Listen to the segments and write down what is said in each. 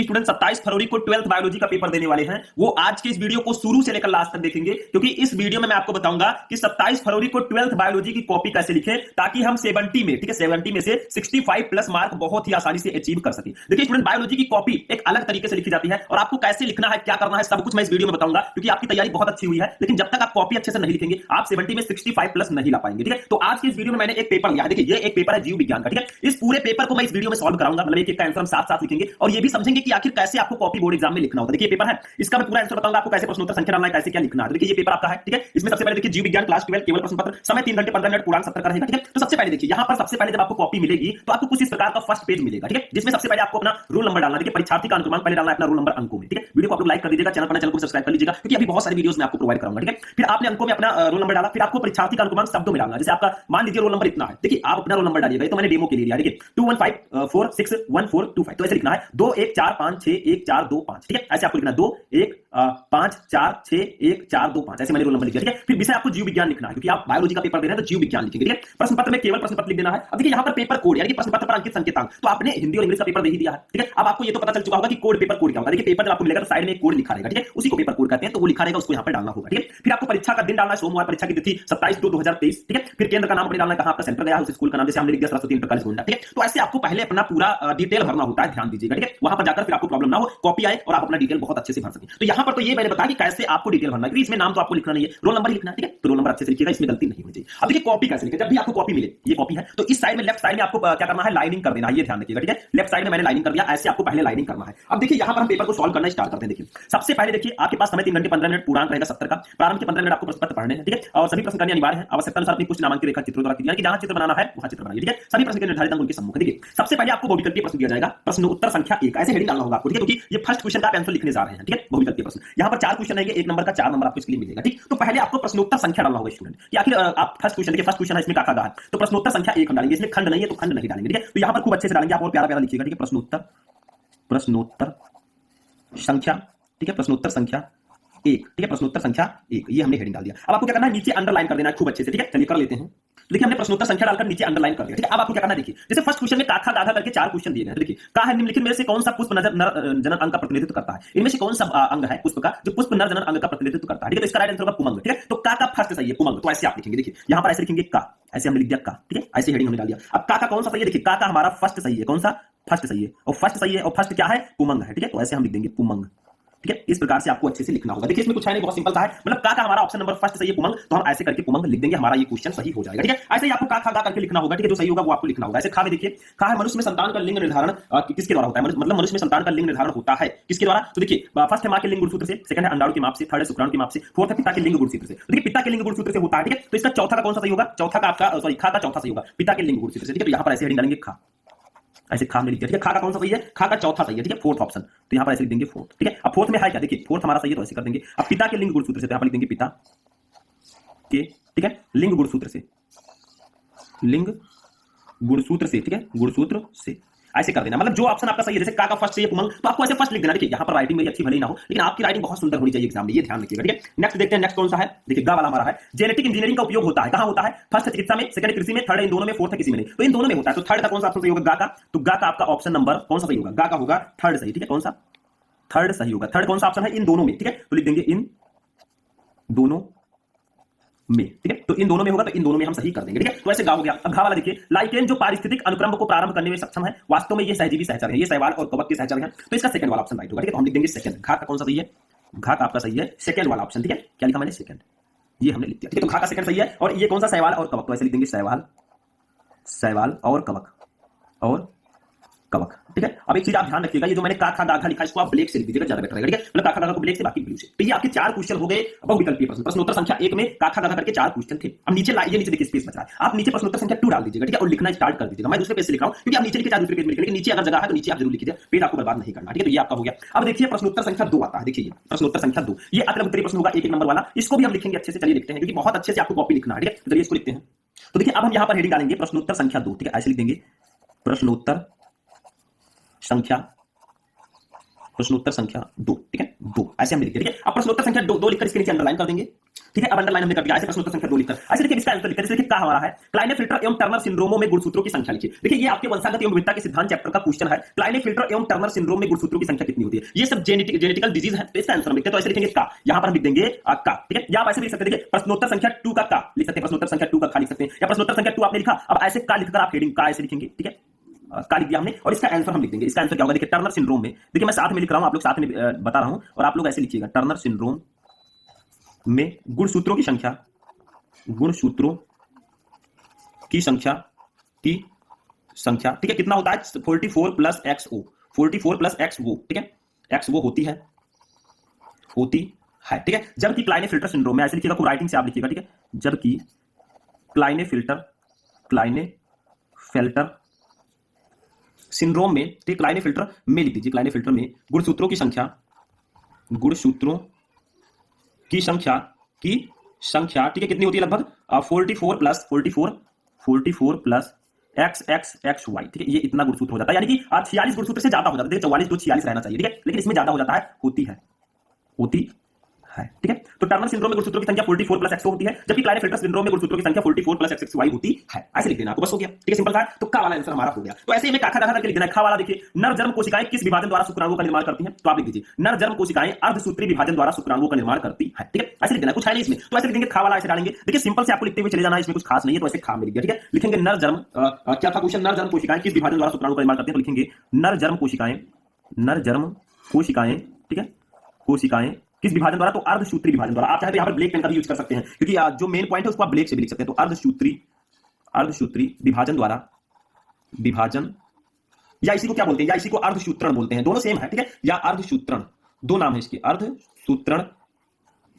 Student 27 फरवरी को 12th biology का paper देने वाले हैं, वो आज के इस वीडियो को शुरू से लेकर लास्ट तक देखेंगे, क्योंकि इस वीडियो में मैं आपको बताऊंगा कि 27 फरवरी को 12th बायोलॉजी की कॉपी कैसे लिखें ताकि हम 70 में, ठीक है, 70 में से 65 प्लस मार्क बहुत ही आसानी से अचीव कर सके। देखिए स्टूडेंट, बायोलॉजी की कॉपी एक अलग तरीके से लिखी जाती है और आपको कैसे लिखना है, क्या करना है, सब कुछ मैं इस वीडियो में बताऊंगा, क्योंकि आपकी तैयारी बहुत अच्छी हुई है, लेकिन जब तक आप कॉपी अच्छे से नहीं लिखेंगे आप 70 में 65 प्लस नहीं ला पाएंगे। ठीक है, तो आज के इस वीडियो में मैंने एक पेपर लिया है। देखिए ये एक पेपर है जीव विज्ञान का, ठीक है, इस पूरे पेपर को मैं इस वीडियो में सॉल्व कराऊंगा, मतलब एक एक का आंसर हम साथ साथ लिखेंगे और ये भी समझेंगे कि आखिर कैसे आपको कॉपी बोर्ड एग्जाम में लिखना होता है। देखिए पेपर है, इसका मैं पूरा आंसर बताऊंगा आपको, कैसे प्रश्नोत्तर संख्या डालना है, कैसे क्या लिखना है। देखिए ये पेपर आपका है, ठीक है, इसमें सबसे पहले देखिए जीव विज्ञान क्लास 12 केवल प्रश्न पत्र, समय 3 घंटे 15 मिनट, पूर्णांक 70 का रहेगा। ठीक है, तो सबसे पहले देखिए यहां पर सबसे पहले जब आपको कॉपी मिलेगी तो आपको कुछ इस प्रकार का फर्स्ट पेज मिलेगा, ठीक है, जिसमें सबसे पहले आपको अपना रोल नंबर डालना है। देखिए परीक्षार्थी का अनुक्रमांक पहले डालना है अपना रोल नंबर अंकों में। ठीक है, वीडियो को आप लोग लाइक कर दीजिएगा, चैनल को सब्सक्राइब कर लीजिएगा, क्योंकि अभी बहुत सारी वीडियोस में आपको प्रोवाइड करूंगा। ठीक है, फिर आपने अंकों में अपना रोल नंबर डाला, फिर आपको परीक्षार्थी का अनुक्रमांक शब्दों में डालना है। जैसे आपका मान लीजिए रोल नंबर इतना है, देखिए आप अपना रोल नंबर डालिएगा, तो मैंने डेमो के लिए लिया। देखिए 21546145, तो ऐसे लिखना है 21456145, ठीक है, ऐसे आपको लिखना है 21546145, ऐसे मैंने रोल नंबर लिखा। ठीक है, फिर विषय आपको जीव विज्ञान लिखना है, क्योंकि आप बायोलॉजी का पेपर दे रहे हैं तो जीव विज्ञान लिखेंगे। ठीक है, प्रश्न पत्र में केवल प्रश्न पत्र लिख देना है। अब देखिए यहाँ पर पेपर कोड, यानी कि प्रश्न पत्र पर अंकित संकेतांक, तो आपने हिंदी और इंग्लिश का पेपर दे ही दिया है। ठीक है, अब आपको ये तो पता चल चुका होगा कि कोड, पेपर कोड क्या होता है। देखिए पेपर जब आपको मिलेगा तो साइड में एक कोड लिखा रहेगा, ठीक है, उसी को पेपर कोड कहते हैं, तो वो लिखा रहेगा, उसको यहाँ पर डालना होगा। ठीक है, फिर आपको परीक्षा का दिन डालना है, सोमवार, परीक्षा की तिथि 27/2/2023। ठीक है, फिर केंद्र का नाम अपने डालना है, कहां आपका सेंटर गया है, उस स्कूल का नाम, जैसे हमने लिख दिया सरस्वती इंटर कॉलेज गोंडा। ठीक है, तो ऐसे आपको पहले अपना पूरा डिटेल भरना होता है, ध्यान दीजिएगा। ठीक है, वहां पर जाकर फिर आपको प्रॉब्लम ना हो, कॉपी आए और आप अपना डिटेल बहुत अच्छे से भर सकें। तो यहाँ पर तो ये मैंने बताया कि कैसे आपको डिटेल भरना है, क्योंकि इसमें नाम तो आपको लिखना नहीं है, रोल नंबर ही लिखना है। ठीक है, तो रोल नंबर अच्छे से लिखिएगा, इसमें गलती नहीं होनी चाहिए। अब देखिए कॉपी कैसे लिखें, जब भी आपको कॉपी मिले, ये कॉपी है तो इस साइड में, लेफ्ट साइड में आपको क्या करना है, लाइनिंग कर देना है, ये ध्यान रखिएगा। ठीक है, लेफ्ट साइड में मैंने लाइनिंग कर दिया, ऐसे आपको पहले लाइनिंग करना है। अब देखिए यहाँ पर हम पेपर को सॉल्व करना स्टार्ट करते हैं। देखिए सबसे पहले देखिए आपके पास समय 3 घंटे 15 मिनट, पूर्णांक रहेगा 70 का, प्रारंभ के 15 मिनट आपको प्रश्न पत्र पढ़ने हैं। ठीक है, और सभी प्रश्न करने अनिवार्य है, आवश्यकता अनुसार अपनी कुछ नामांकित रेखा चित्रों द्वारा यानी कि जहां चित्र बनाना है वहां चित्र बनाइए। ठीक है, सभी प्रश्न के निर्धारित अंक उनके सम्मुख है। देखिए सबसे पहले आपको बहुविकल्पीय प्रश्न दिया जाएगा, प्रश्न उत्तर संख्या 1, ऐसे हेडिंग डालना होगा आपको। ठीक है, क्योंकि ये फर्स्ट क्वेश्चन का आप आंसर लिखने जा रहे हैं। ठीक है, बहुविकल्पीय प्रश्न, यहाँ पर 4 क्वेश्चन रहेंगे, 1 नंबर का 4 नंबर आपको इसके लिए मिलेगा। ठीक, तो पहले आपको प्रश्नोत्तर संख्या डालना होगा स्टूडेंट, कि आखिर आप फर्स्ट क्वेश्चन, देखिए फर्स्ट क्वेश्चन है, इसमें का है, तो प्रश्नोत्तर संख्या 1 हम डालेंगे, इसमें खंड नहीं है तो खंड नहीं डालेंगे। ठीक है, तो यहाँ पर खूब अच्छे से डालेंगे आप और प्यारा प्यारा लिखिएगा। ठीक है, प्रश्नोत्तर संख्या, ठीक है, प्रश्नोत्तर संख्या 1, ठीक है, प्रश्नोत्तर संख्या 1, ये हमने हेडिंग डाल दिया। अब आपको क्या करना है, नीचे अंडरलाइन कर देना है खूब अच्छे से। ठीक है, चलिए कर लेते हैं। देखिए हमने प्रश्नोत्तर संख्या डालकर नीचे अंडरलाइन कर दिया। ठीक है, अब आपको क्या करना है, देखिए जैसे फर्स्ट क्वेश्चन में काखा गाघा करके 4 क्वेश्चन दिए गए हैं। देखिए का है निम्नलिखित में से कौन सा पुष्प नर जनन अंग का प्रतिनिधित्व करता है, इनमें से कौन सा अंग है पुष्प का जो पुष्प नर जनन अंग का प्रतिनिधित्व करता है। ठीक है, तो इसका राइट आंसर होगा पुमंग। ठीक है, तो का फर्स्ट सही है, पुमंग, तो ऐसे आप लिखेंगे। देखिए यहां पर ऐसे लिखेंगे का, ऐसे हमने लिख दिया का। ठीक है, ऐसे हेडिंग हमने डाल दिया। अब का कौन सा सही है, देखिए का हमारा फर्स्ट सही है, कौन सा, फर्स्ट सही है, और फर्स्ट सही है, और फर्स्ट क्या है, पुमंग है। ठीक है, तो ऐसे हम लिख देंगे पुमंग। ठीक है, इस प्रकार से आपको अच्छे से लिखना होगा। देखिए इसमें कुछ है नहीं, बहुत सिंपल सा है, मतलब का हमारा ऑप्शन नंबर फर्स्ट सही है पुमंग, तो हम ऐसे करके पुमंग लिख देंगे, हमारा ये क्वेश्चन सही हो जाएगा। ठीक है, ऐसे ही आपको का खा गा करके लिखना होगा। ठीक है, जो सही होगा वो आपको लिखना होगा। ऐसे खा में देखिए खा है मनुष्य में संतान का लिंग निर्धारण किसके द्वारा होता है, मतलब मनुष्य में संतान का लिंग निर्धारण होता है किसके द्वारा, तो देखिए फर्स्ट है मां के लिंग गुणसूत्र से, सेकंड है अंडाणु के माप से, थर्ड है शुक्राणु के माप से, फोर्थ है पिता के लिंग गुणसूत्र से। तो देखिए पिता के लिंग गुणसूत्र से होता है। ठीक है, तो इसका चौथा का कौन सा सही होगा, चौथा का आपका सॉरी खा का चौथा सही होगा, पिता के लिंग गुणसूत्र से। ठीक है, तो यहां पर ऐसे हेडिंग डालेंगे खा, ऐसे खा में लिख दिया। ठीक है, खा का कौन सा सही है, खा का चौथा सही है। ठीक है, फोर्थ ऑप्शन, तो यहां पर ऐसे लिख देंगे फोर्थ। ठीक है, अब फोर्थ में है क्या, देखिए फोर्थ हमारा सही है तो ऐसे कर देंगे। अब पिता के लिंग गुणसूत्र से, तो यहां पर लिख देंगे पिता के, ठीक है, लिंग गुणसूत्र से, लिंग गुणसूत्र से। ठीक है, गुणसूत्र से ऐसे कर देना, मतलब जो ऑप्शन आपका सही है, जैसे का फर्स्ट सही है पुमंग, तो आपको ऐसे फर्स्ट लिख देना। देखिए यहां पर राइटिंग मेरी अच्छी भले ही ना हो, लेकिन आपकी राइटिंग बहुत सुंदर होनी चाहिए एग्जाम में, ये ध्यान रखिएगा। ठीक है, नेक्स्ट देखते हैं, नेक्स्ट कौन सा है, देखिए गा वाला हमारा है, जेनेटिक इंजीनियरिंग का उपयोग होता है, कहां होता है, फर्स्ट है चिकित्सा में, सेकंड कृषि में, थर्ड है इन दोनों में, फोर्थ है किसी में नहीं, तो इन दोनों में होता है। तो थर्ड का कौन सा ऑप्शन सही होगा, गा का, तो गा का आपका ऑप्शन नंबर कौन सा सही होगा, गा का होगा थर्ड सही। ठीक है, कौन सा, थर्ड सही होगा। थर्ड कौन सा ऑप्शन है, इन दोनों में। ठीक है, तो लिख देंगे इन दोनों में। ठीक है, तो इन दोनों में होगा, तो इन दोनों में हम सही कर देंगे। ठीक है, तो ऐसे गा हो गया। अब घा वाला देखिए, लाइकेन जो पारिस्थितिक अनुक्रम को प्रारंभ करने में सक्षम है, वास्तव में ये सहजीवी सहचर है, ये शैवाल और कवक के सहचर हैं, तो इसका सेकंड वाला ऑप्शन राइट होगा। ठीक है, तो हम लिख देंगे सेकंड। घा का कौन सा सही है, घा का आपका सही है सेकंड वाला ऑप्शन। ठीक है, क्या लिखा मैंने, सेकंड, ये हमने लिख दिया। ठीक है, तो घा का सेकंड सही है, और ये कौन सा, शैवाल और कवक, तो ऐसे लिख देंगे शैवाल, शैवाल और कवक, और कवक। ठीक है, अब एक चीज आप ध्यान रखिएगा, ये जो मैंने काखा गाघा लिखा इसको आप ब्लैक से लिख दीजिएगा, ज्यादा बेटर रहेगा। ठीक है, मतलब काखा गाघा को ब्लैक से, बाकी ब्लू से। तो ये आपके 4 क्वेश्चन हो गए बहुविकल्पीय प्रश्न। प्रश्नोत्तर संख्या 1 में काखा गाघा करके 4 क्वेश्चन थे। अब नीचे लाइए, नीचे देखिए स्पेस बच रहा है, आप नीचे प्रश्नोत्तर संख्या 2 डाल दीजिएगा। ठीक है, और लिखना स्टार्ट कर दीजिएगा। मैं दूसरे पेज से लिख रहा हूं, क्योंकि आप नीचे लिखे चाहे दूसरे पेज में लिखें, लेकिन नीचे अगर जगह है तो नीचे आप जरूर लिखिए, पेज आपको बर्बाद नहीं करना। ठीक है, तो ये आपका हो गया। अब देखिए प्रश्नोत्तर संख्या 2 आता है। देखिए प्रश्नोत्तर संख्या 2, ये अगला उत्तरीय प्रश्न होगा, 1 नंबर वाला, इसको भी हम लिखेंगे अच्छे से। चलिए लिखते हैं, क्योंकि बहुत अच्छे से आपको कॉपी लिखना है। ठीक है, तो चलिए इसको लिखते हैं। तो देखिए अब हम यहां पर हेडिंग डालेंगे प्रश्नोत्तर संख्या 2। ठीक है, ऐसे लिख देंगे प्रश्नोत्तर संख्या, प्रश्नोत्तर संख्या 2। ठीक है, 2 ऐसे हम लिखेंगे। ठीक है, अब प्रश्नोत्तर संख्या 2 लिखकर इसके नीचे अंडरलाइन कर देंगे। ठीक है, अब अंडरलाइन हमने कर दिया। ऐसे प्रश्नोत्तर संख्या 2 लिखकर ऐसे देखिए इसका आंसर लिखकर जैसे क्या हमारा है, क्लाइनेफिल्टर एवं टर्नर सिंड्रोमों में गुणसूत्रों की संख्या लिखिए। देखिए ये आपके वंशागत एवं विविधता के सिद्धांत चैप्टर का क्वेश्चन है, क्लाइनेफिल्टर एवं टर्नर सिंड्रोम में गुणसूत्रों की संख्या कितनी होती है। ये सब जेनेटिकल डिजीज है, तो इसका आंसर हम लिखते हैं। तो ऐसे लिखेंगे का, यहां पर हम लिख देंगे का, ठीक है। या आप ऐसे लिख सकते हैं, देखिए प्रश्नोत्तर संख्या 2 का लिख सकते हैं, प्रश्नोत्तर संख्या 2 का लिख सकते हैं, या प्रश्नोत्तर संख्या 2 आपने लिखा, अब ऐसे का लिखकर आप हेडिंग का ऐसे लिखेंगे, ठीक है। का लिख दिया हमने और इसका आंसर हम लिख देंगे। इसका आंसर क्या होगा, देखिए टर्नर सिंड्रोम में, देखिए मैं साथ में लिख रहा हूं, आप लोग साथ में बता रहा हूं और आप लोग ऐसे लिखिएगा, टर्नर सिंड्रोम में गुणसूत्रों की संख्या, गुणसूत्रों की संख्या ठीक है, कितना होता है 44 प्लस XO, 44 प्लस XO, ठीक है, XO होती है, ठीक है। जबकि क्लाइनेफिल्टर सिंड्रोम में ऐसे लिखिएगा, को राइटिंग से आप लिखिएगा, ठीक है, जबकि क्लाइनेफिल्टर सिंड्रोम में, ठीक, क्लाइनेफिल्टर में लिख दीजिए, क्लाइनेफिल्टर में गुणसूत्रों की संख्या ठीक है, कितनी होती है, लगभग 44 प्लस XY, ठीक है, ये इतना गुणसूत्र हो जाता है, यानी कि 46 गुणसूत्र से ज्यादा हो जाता है। 44 तो 46 रहना चाहिए, ठीक है, लेकिन इसमें ज्यादा हो जाता है, होती है, ठीक है। तो टर्नर सिंड्रोम में गुणसूत्रों की संख्या 44 प्लस XO होती है, जबकि क्लाइनेफिल्टर सिंड्रोम में गुणसूत्रों की संख्या 44 प्लस XY होती है। ऐसे लिख देना आपको, बस हो गया, ठीक है, सिंपल था। तो का वाला आंसर हमारा हो गया। तो ऐसे ही में काखा करके लिख देना है। खा वाला देखिए, नर जन्म कोशिकाएं किस विभाजन द्वारा शुक्राणुओं का निर्माण करती हैं, तो आप लिख दीजिए नर जन्म कोशिकाएं अर्धसूत्री विभाजन द्वारा शुक्राणुओं का निर्माण करती है, ठीक है। ऐसे लिख देना, कुछ है नहीं इसमें, तो ऐसे लिख देंगे, खा वाला ऐसे डालेंगे। देखिए सिंपल से आपको लिखते हुए चले जाना है, इसमें कुछ खास नहीं है, तो ऐसे खा में लिख दिया, ठीक है। लिखेंगे नर जन्म, क्या था क्वेश्चन, नर जन्म कोशिकाएं किस विभाजन द्वारा शुक्राणुओं का निर्माण करती है, तो लिखेंगे नर जन्म कोशिकाएं, ठीक है, कोशिकाएं किस विभाजन द्वारा, तो अर्धसूत्री विभाजन द्वारा। आप चाहे तो यहां पर ब्लैक पेन का भी यूज कर सकते हैं, क्योंकि जो मेन पॉइंट है उसको आप ब्लैक से भी लिख सकते हैं। तो अर्धसूत्री विभाजन द्वारा, या इसी को क्या बोलते हैं, या इसी को अर्धसूत्रण बोलते हैं, दोनों सेम है, ठीक है, या अर्धसूत्रण, दो नाम है इसके, अर्धसूत्रण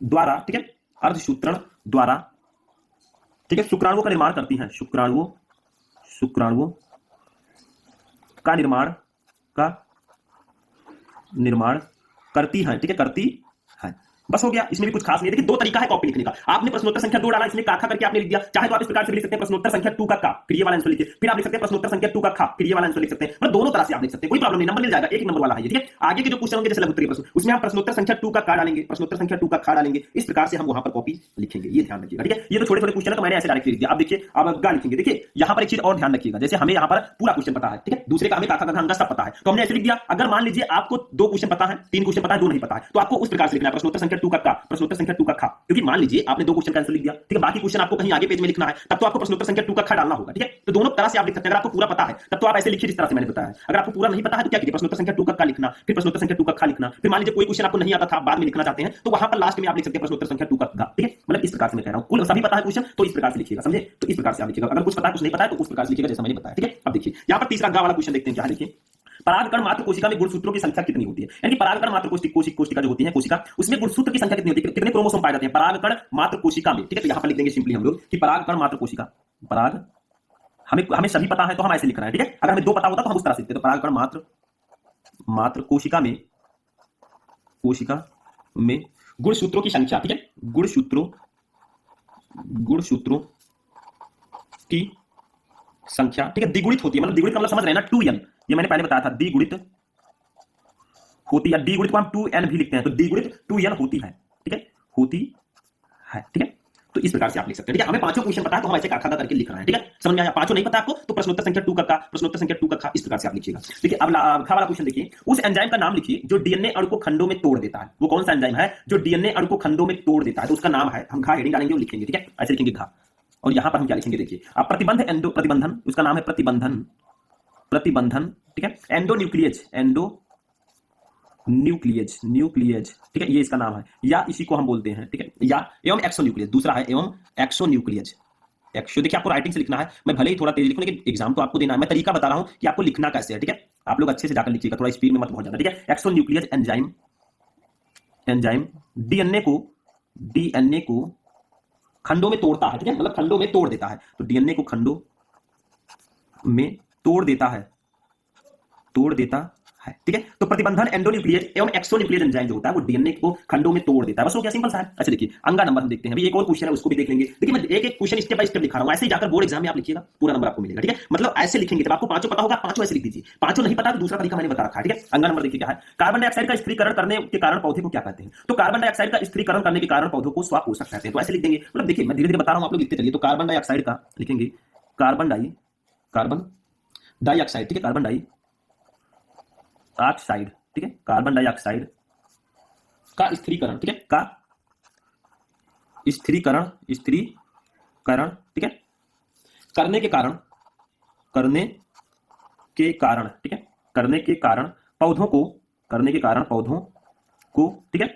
द्वारा, ठीक है, अर्धसूत्रण द्वारा, ठीक है, शुक्राणुओं का निर्माण करती हैं, शुक्राणुओं का निर्माण करती हैं, ठीक है, करती है। बस हो गया, इसमें भी कुछ खास नहीं है। देखिए दो तरीका है कॉपी लिखने का। आपने प्रश्नोत्तर संख्या 2 डाला, इसमें काखा करके आपने लिख दिया। चाहे तो आप इस प्रकार से लिख सकते हैं, प्रश्नोत्तर संख्या 2 का फिर ये वाला आंसर लिखिए, फिर आप लिख सकते हैं प्रश्नोत्तर संख्या 2 का खा, फिर ये वाला आंसर लिख सकते हैं। मतलब दोनों तरह से आप लिख सकते हैं, कोई प्रॉब्लम नहीं, नंबर मिल जाएगा, एक नंबर वाला है ये, ठीक है। आगे के जो क्वेश्चन होंगे, जैसे लघुत्तरीय प्रश्न, उसमें हम प्रश्नोत्तर संख्या 2 का डालेंगे, प्रश्नोत्तर संख्या 2 का खा डालेंगे, इस प्रकार से हम वहां पर कॉपी लिखेंगे, ये ध्यान रखिएगा, ठीक है। ये तो छोटे छोटे क्वेश्चन है, तो मैंने ऐसे डायरेक्ट लिख दिया। आप देखिए, अब गा लिखेंगे। देखिए यहां पर एक चीज और ध्यान रखिएगा, जैसे हमें यहां पर पूरा क्वेश्चन पता है, ठीक है, दूसरे का हमें काखा का सब पता है, तो हमने ऐसे लिख दिया। अगर मान लीजिए आपको 2 क्वेश्चन पता है, 3 क्वेश्चन पता है, 2 नहीं पता है, तो आपको उस प्रकार से लिखना है, प्रश्नोत्तर संख्या 2 का, प्रश्नोत्तर संख्या 2 का खा, क्योंकि मान लीजिए आपने 2 क्वेश्चन का आंसर लिख दिया, ठीक है, बाकी क्वेश्चन आपको कहीं आगे पेज में लिखना है, तब तो आपको प्रश्नोत्तर संख्या 2 का खा डालना होगा, ठीक है। तो दोनों तरह से आप लिख सकते हैं। अगर आपको पूरा पता है तब तो आप ऐसे लिखिए जिस तरह से मैंने बताया। अगर आपको पूरा नहीं पता है तो क्या कीजिए, प्रश्नोत्तर संख्या 2 का लिखना, फिर प्रश्नोत्तर संख्या 2 का खा लिखना, फिर मान लीजिए कोई क्वेश्चन आपको नहीं आता था, बाद में लिखना चाहते हैं, तो वहां पर लास्ट में आप लिख सकते हैं प्रश्नोत्तर संख्या 2 का, ठीक है। मतलब इस प्रकार से मैं कह रहा हूं, कुल सभी पता है क्वेश्चन, तो इस प्रकार से लिखिएगा, समझे। तो इस प्रकार से आप लिखिएगा, अगर कुछ पता है कुछ नहीं पता है तो उस प्रकार से लिखिएगा जैसा मैंने बताया, ठीक है। अब देखिए यहां पर तीसरा गा वाला क्वेश्चन देखते हैं, क्या देखिए, परागकण मात्र कोशिका में गुणसूत्रों की संख्या कितनी होती है। यानी कि परागकण मात्र कोशिका जो होती है, कोशिका, उसमें गुणसूत्र की संख्या कितनी होती है, कितने क्रोमोसोम पाए जाते हैं परागकण मात्र कोशिका में, ठीक है। तो यहां पर लिख देंगे सिंपली हम लोग कि परागकण मात्र कोशिका, पराग हमें सभी पता है तो हम ऐसे लिख रहे हैं, ठीक है। अगर हमें 2 पता होता तो हम उस तरह से लिखते, तो परागकण मात्र कोशिका में गुणसूत्रों की संख्या, ठीक है, गुणसूत्रों की संख्या, ठीक है, द्विगुणित होती है। मतलब द्विगुणित का मतलब समझ रहे हैं ना, 2n, ये मैंने पहले बताया था, द्विगुणित होती है। द्विगुणित को हम 2n भी लिखते हैं, तो द्विगुणित 2n होती है, ठीक है, होती है, ठीक है। तो इस प्रकार से आप लिख सकते हैं, ठीक है। हमें 5 क्वेश्चन पता है तो हम ऐसे काखा करके लिख रहे हैं, ठीक है। समझ में आया। 5 नहीं पता आपको तो प्रश्नोत्तर संख्या 2 का, प्रश्नोत्तर संख्या 2 का खा, इस प्रकार से आप लिखिएगा। देखिए अब खा वाला क्वेश्चन देखिए, उस एंजाइम का नाम लिखिए जो डीएनए अणु को खंडों में तोड़ देता है। वो कौन सा एंजाइम है जो डीएनए अणु को खंडों में तोड़ देता है, तो उसका नाम है, हम घा हेडिंग डालेंगे और लिखेंगे, ठीक है। ऐसे लिखेंगे घा, और यहां पर हम क्या लिखेंगे, देखिए अब प्रतिबंधन, उसका नाम है प्रतिबंधन, ठीक है। न्यूक्लियज, ठीक है, ये इसका नाम है, या इसी को हम बोलते हैं, ठीक है, या एवं एक्सोन्यूक्लियज, दूसरा है एवं एक्सोन्यूक्लियज। देखिए आपको राइटिंग से लिखना है, मैं भले ही थोड़ा तेज लिखूं लेकिन एग्जाम तो आपको देना है। मैं तरीका बता रहा हूं कि आपको लिखना कैसे है, ठीक है। आप लोग अच्छे से जाकर लिखिएगा, थोड़ा स्पीड में मत बहुत ज्यादा, ठीक है। एक्सोन्यूक्लियज एंजाइम डीएनए को खंडों में तोड़ता है, ठीक है, मतलब खंडों में तोड़ देता है। तो डीएनए को खंडों में तोड़ देता है, ठीक है। तो प्रतिबंधन एंडोन्यूक्लियेज एवं एक्सोन्यूक्लियेज एंजाइम जो होता है वो डीएनए को खंडों में तोड़ देता है। बस हो गया, सिंपल सा है। अच्छा देखिए अंगा नंबर हम देखते हैं, अभी एक और क्वेश्चन है उसको भी देख लेंगे। देखिए मैं एक एक क्वेश्चन स्टेप बाय स्टेप लिखा रहा हूं, ऐसे ही जाकर बोर्ड एग्जाम में आप लिखिएगा, पूरा नंबर आपको मिलेगा, ठीक है। मतलब ऐसे लिखेंगे, जब आपको पांचों पता होगा पांचों ऐसे लिख दीजिए, पांचों नहीं पता तो दूसरा तरीका मैंने बता रखा है, ठीक है। अंगा नंबर देखिए क्या है, कार्बन डाइऑक्साइड का स्थिरीकरण करने के कारण पौधे को क्या कहते हैं? तो कार्बन डाइऑक्साइड का स्थिरीकरण करने के कारण पौधों को स्वापोषक कहते हैं। तो ऐसे लिख देंगे, मतलब देखिए मैं धीरे धीरे बता रहा हूं, आप लोग लिखते चलिए। तो कार्बन डाइऑक्साइड का लिखेंगे कार्बन डाइऑक्साइड, ठीक है, कार्बन डाइऑक्साइड, ठीक है, कार्बन डाइऑक्साइड का स्थिरीकरण, ठीक है, का स्थिरीकरण, ठीक है, करने के कारण, ठीक है, करने के कारण पौधों को, ठीक है,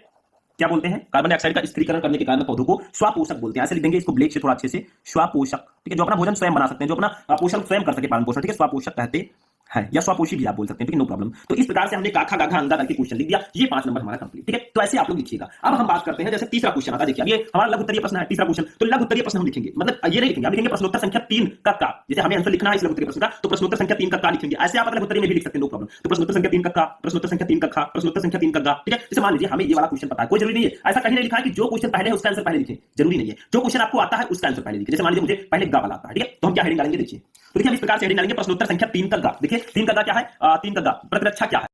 क्या बोलते हैं? कार्बन डाइऑक्साइड का स्थिरीकरण करने के कारण पौधों को स्वापोषक बोलते हैं। ऐसे लिख देंगे इसको ब्लैक से थोड़ा अच्छे से, स्वापोषक, ठीक है, जो अपना भोजन स्वयं बना सकते हैं, जो अपना पोषण स्वयं कर सके, पालन पोषण, ठीक है, स्वापोषक कहते है, या स्वापोषी भी आप बोल सकते हैं, ठीक है, नो प्रॉब्लम। तो इस प्रकार से हमने काखा गाघा अंगा करके क्वेश्चन लिख दिया, ये 5 नंबर हमारा कंप्लीट, ठीक है। तो ऐसे आप लोग लिखिएगा। अब हम बात करते हैं, जैसे तीसरा क्वेश्चन आता है, देखिए अब ये हमारा लघु उत्तरीय प्रश्न है, तीसरा क्वेश्चन। तो लघु उत्तरीय प्रश्न हम लिखेंगे, मतलब ये नहीं लिखेंगे, हम लिखेंगे प्रश्नोत्तर संख्या 3 का, जैसे हमें आंसर लिखना है इस लघु उत्तरीय प्रश्न का, तो प्रश्नोत्तर संख्या 3 का लिखेंगे। ऐसे आप लघु उत्तरीय में भी लिख सकते हैं, नो प्रॉब्लम। तो प्रश्नोत्तर संख्या 3 का, प्रश्नोत्तर संख्या 3 का, प्रश्नोत्तर संख्या 3 का, ठीक है। जैसे मान लीजिए हमें ये वाला क्वेश्चन पता है, कोई जरूरी नहीं है, ऐसा कहीं नहीं लिखा है कि जो क्वेश्चन पहले है उसका आंसर पहले लिखें, जरूरी नहीं है। जो क्वेश्चन आपको आता है उसका आंसर पहले लिखिए। जैसे मान लीजिए मुझे पहले गा वाला आता है, ठीक है, तो हम क्या हेडिंग डालेंगे, देखिए। तो देखिए हम इस प्रकार से हेडिंग डालेंगे, प्रश्नोत्तर संख्या 3 का। देखिए 3 का क्या है, 3 का प्रतिरक्षा क्या है।